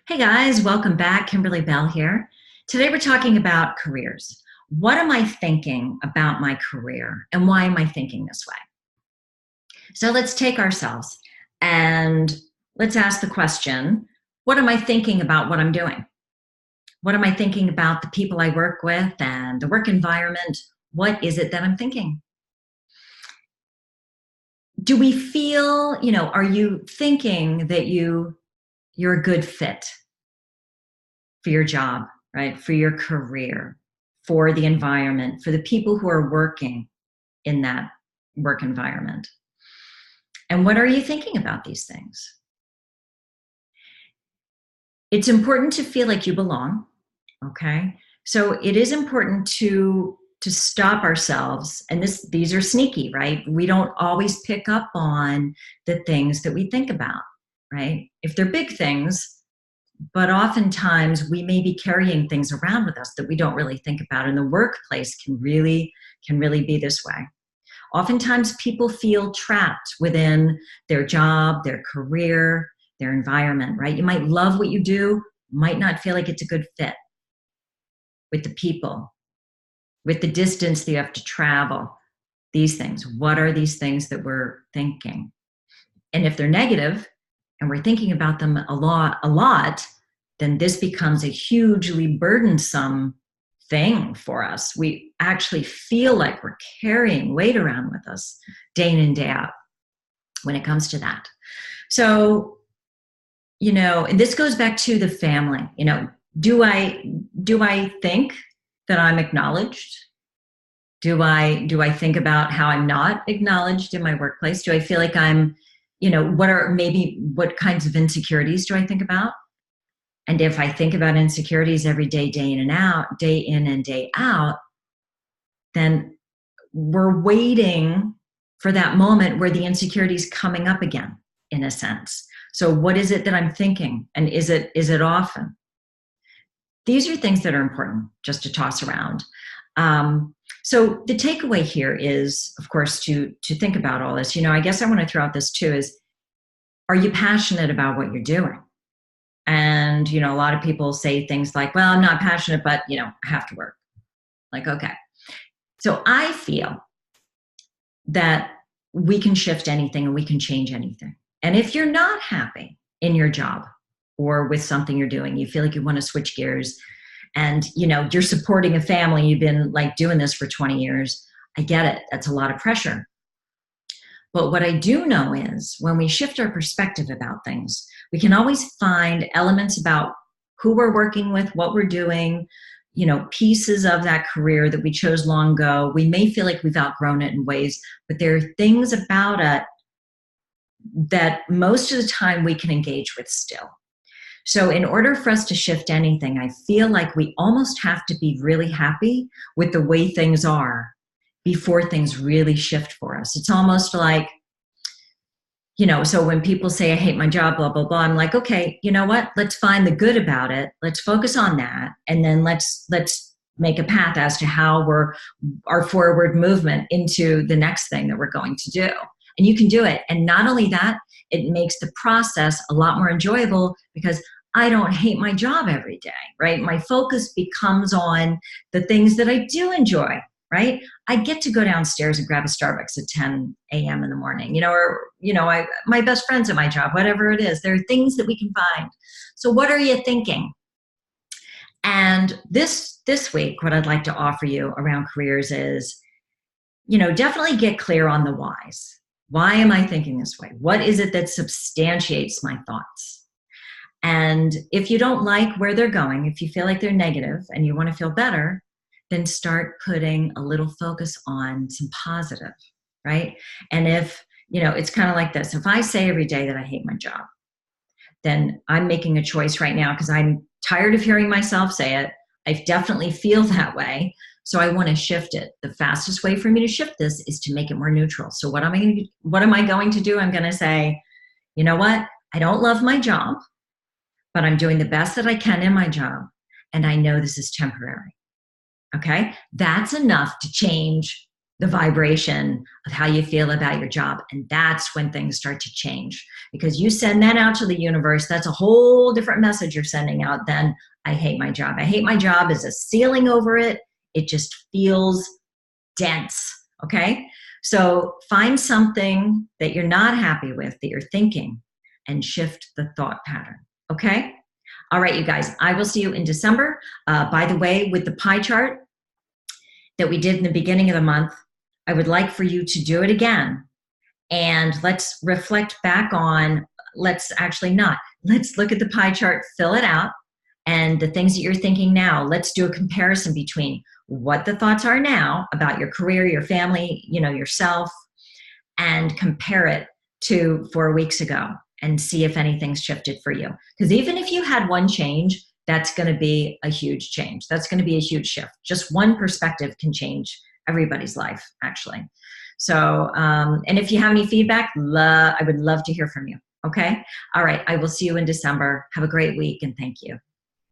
Hey guys, welcome back. Kimberley Bell here. Today we're talking about careers. What am I thinking about my career and why am I thinking this way? So let's take ourselves and let's ask the question, what am I thinking about what I'm doing? What am I thinking about the people I work with and the work environment? What is it that I'm thinking? Do we feel, are you thinking that you're a good fit for your job, right? For your career, for the environment, for the people who are working in that work environment. And what are you thinking about these things? It's important to feel like you belong, okay? So it is important to stop ourselves, and these are sneaky, right? We don't always pick up on the things that we think about, right? If they're big things, but oftentimes we may be carrying things around with us that we don't really think about, and the workplace can really be this way. Oftentimes people feel trapped within their job, their career, their environment, right? You might love what you do, might not feel like it's a good fit with the people, with the distance that you have to travel. These things, what are these things that we're thinking? And if they're negative and we're thinking about them a lot, then this becomes a hugely burdensome thing for us. We actually feel like we're carrying weight around with us day in and day out when it comes to that. So, and this goes back to the family. Do I think that I'm acknowledged? Do I think about how I'm not acknowledged in my workplace? Do I feel like I'm, what kinds of insecurities do I think about? And if I think about insecurities every day, day in and day out, then we're waiting for that moment where the insecurity is coming up again, in a sense. So what is it that I'm thinking? And is it often? These are things that are important just to toss around. So the takeaway here is, of course, to think about all this. I guess I want to throw out this too is, are you passionate about what you're doing? And, a lot of people say things like, well, I'm not passionate, but, I have to work. Like, okay. So I feel that we can shift anything and we can change anything. And if you're not happy in your job or with something you're doing, you feel like you want to switch gears and, you're supporting a family, you've been like doing this for 20 years. I get it. That's a lot of pressure. But what I do know is when we shift our perspective about things, we can always find elements about who we're working with, what we're doing, pieces of that career that we chose long ago. We may feel like we've outgrown it in ways, but there are things about it that most of the time we can engage with still. So in order for us to shift anything, I feel like we almost have to be really happy with the way things are before things really shift for us. It's almost like, so when people say, I hate my job, blah, blah, blah, I'm like, okay, you know what? Let's find the good about it. Let's focus on that. And then let's make a path as to how our forward movement into the next thing that we're going to do. And you can do it. And not only that, it makes the process a lot more enjoyable because I don't hate my job every day, right? My focus becomes on the things that I do enjoy. Right? I get to go downstairs and grab a Starbucks at 10 a.m. in the morning, my best friends at my job, whatever it is, there are things that we can find. So what are you thinking? And this week, what I'd like to offer you around careers is, definitely get clear on the whys. Why am I thinking this way? What is it that substantiates my thoughts? And if you don't like where they're going, if you feel like they're negative and you want to feel better, then start putting a little focus on some positive, right? And if, it's kind of like this. If I say every day that I hate my job, then I'm making a choice right now because I'm tired of hearing myself say it. I definitely feel that way. So I want to shift it. The fastest way for me to shift this is to make it more neutral. So what am I going to do? I'm going to say, you know what? I don't love my job, but I'm doing the best that I can in my job. And I know this is temporary. Okay, that's enough to change the vibration of how you feel about your job. And that's when things start to change, because you send that out to the universe. That's a whole different message you're sending out than I hate my job. I hate my job is a ceiling over it. It just feels dense. Okay. So find something that you're not happy with, that you're thinking, and shift the thought pattern. Okay. All right, you guys, I will see you in December. By the way, with the pie chart that we did in the beginning of the month, I would like for you to do it again. And let's reflect back on, let's look at the pie chart, fill it out, and the things that you're thinking now. Let's do a comparison between what the thoughts are now about your career, your family, yourself, and compare it to 4 weeks ago and see if anything's shifted for you. Because even if you had one change, that's going to be a huge change. That's going to be a huge shift. Just one perspective can change everybody's life, actually. So, and if you have any feedback, I would love to hear from you. Okay. All right. I will see you in December. Have a great week, and thank you.